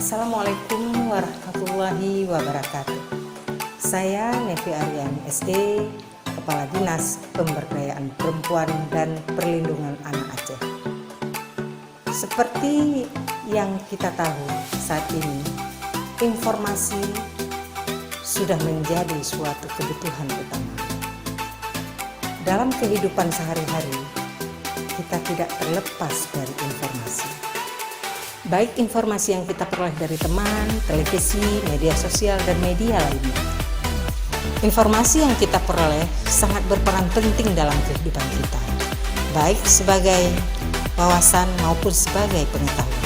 Assalamualaikum warahmatullahi wabarakatuh. Saya Nevi Aryani SD, Kepala Dinas Pemberdayaan Perempuan dan Perlindungan Anak Aceh. Seperti yang kita tahu saat ini, informasi sudah menjadi suatu kebutuhan utama. Dalam kehidupan sehari-hari, kita tidak terlepas dari informasi. Baik informasi yang kita peroleh dari teman, televisi, media sosial, dan media lainnya. Informasi yang kita peroleh sangat berperan penting dalam kehidupan kita, baik sebagai wawasan maupun sebagai pengetahuan.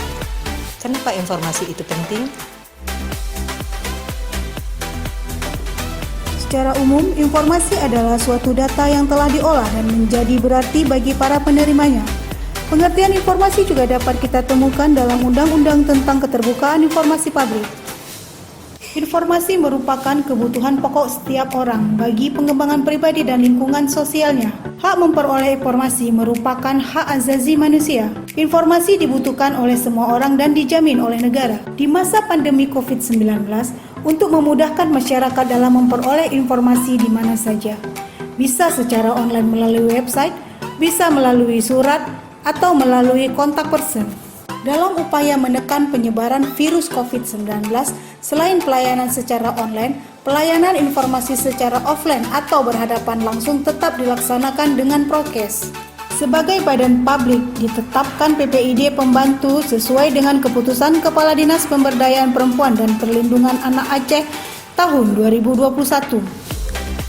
Kenapa informasi itu penting? Secara umum, informasi adalah suatu data yang telah diolah dan menjadi berarti bagi para penerimanya. Pengertian informasi juga dapat kita temukan dalam Undang-Undang tentang Keterbukaan Informasi Publik. Informasi merupakan kebutuhan pokok setiap orang bagi pengembangan pribadi dan lingkungan sosialnya. Hak memperoleh informasi merupakan hak azazi manusia. Informasi dibutuhkan oleh semua orang dan dijamin oleh negara. Di masa pandemi COVID-19, untuk memudahkan masyarakat dalam memperoleh informasi di mana saja. Bisa secara online melalui website, bisa melalui surat, atau melalui kontak person. Dalam upaya menekan penyebaran virus COVID-19, selain pelayanan secara online, pelayanan informasi secara offline atau berhadapan langsung tetap dilaksanakan dengan prokes. Sebagai badan publik, ditetapkan PPID Pembantu sesuai dengan keputusan Kepala Dinas Pemberdayaan Perempuan dan Perlindungan Anak Aceh tahun 2021.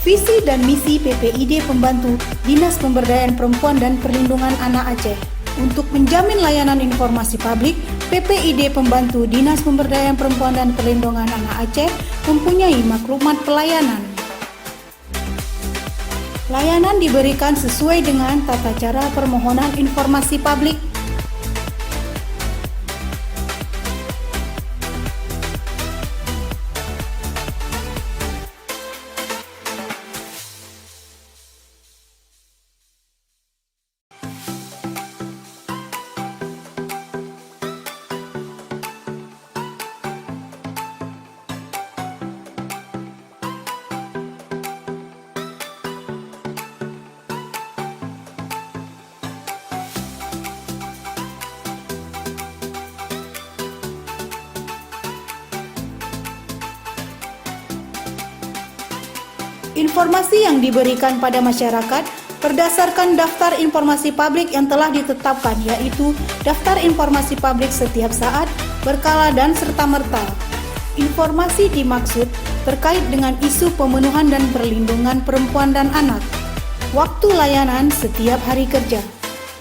Visi dan misi PPID Pembantu Dinas Pemberdayaan Perempuan dan Perlindungan Anak Aceh. Untuk menjamin layanan informasi publik, PPID Pembantu Dinas Pemberdayaan Perempuan dan Perlindungan Anak Aceh mempunyai maklumat pelayanan. Layanan diberikan sesuai dengan tata cara permohonan informasi publik. Informasi yang diberikan pada masyarakat berdasarkan daftar informasi publik yang telah ditetapkan, yaitu daftar informasi publik setiap saat, berkala dan serta-merta. Informasi dimaksud terkait dengan isu pemenuhan dan perlindungan perempuan dan anak. Waktu layanan setiap hari kerja.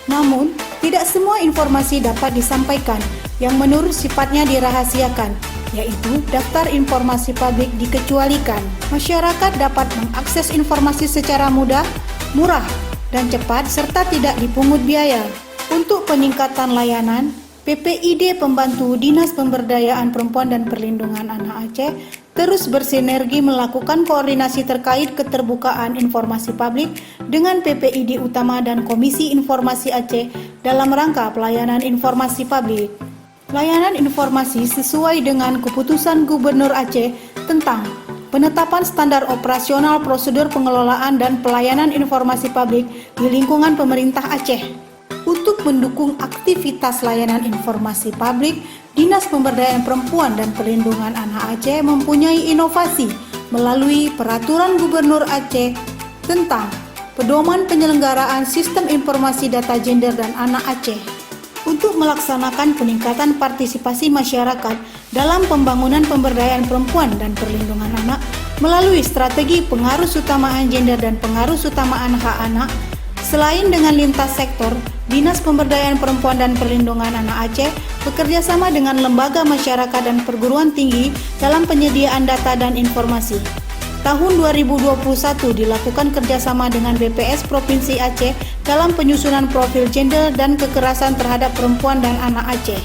Namun, tidak semua informasi dapat disampaikan yang menurut sifatnya dirahasiakan, yaitu daftar informasi publik dikecualikan. Masyarakat dapat mengakses informasi secara mudah, murah, dan cepat serta tidak dipungut biaya. Untuk peningkatan layanan, PPID Pembantu Dinas Pemberdayaan Perempuan dan Perlindungan Anak Aceh terus bersinergi melakukan koordinasi terkait keterbukaan informasi publik dengan PPID Utama dan Komisi Informasi Aceh dalam rangka pelayanan informasi publik. Layanan informasi sesuai dengan keputusan Gubernur Aceh tentang penetapan standar operasional prosedur pengelolaan dan pelayanan informasi publik di lingkungan pemerintah Aceh. Untuk mendukung aktivitas layanan informasi publik, Dinas Pemberdayaan Perempuan dan Perlindungan Anak Aceh mempunyai inovasi melalui Peraturan Gubernur Aceh tentang Pedoman Penyelenggaraan Sistem Informasi Data Gender dan Anak Aceh. Untuk melaksanakan peningkatan partisipasi masyarakat dalam pembangunan pemberdayaan perempuan dan perlindungan anak melalui strategi pengarusutamaan gender dan pengarusutamaan hak anak, selain dengan lintas sektor, Dinas Pemberdayaan Perempuan dan Perlindungan Anak Aceh bekerjasama dengan lembaga masyarakat dan perguruan tinggi dalam penyediaan data dan informasi. Tahun 2021 dilakukan kerjasama dengan BPS Provinsi Aceh dalam penyusunan profil gender dan kekerasan terhadap perempuan dan anak Aceh.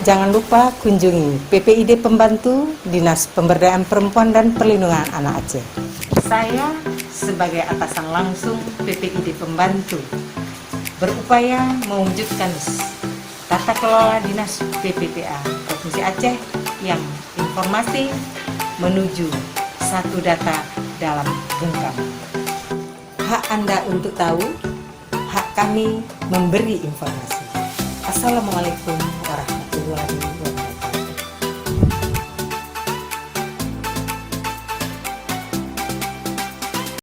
Jangan lupa kunjungi PPID Pembantu Dinas Pemberdayaan Perempuan dan Perlindungan Anak Aceh. Saya sebagai atasan langsung PPID Pembantu berupaya mewujudkan Tata Kelola Dinas PPPA Provinsi Aceh yang informasi menuju satu data dalam genggam. Hak Anda untuk tahu, hak kami memberi informasi. Assalamualaikum warahmatullahi wabarakatuh.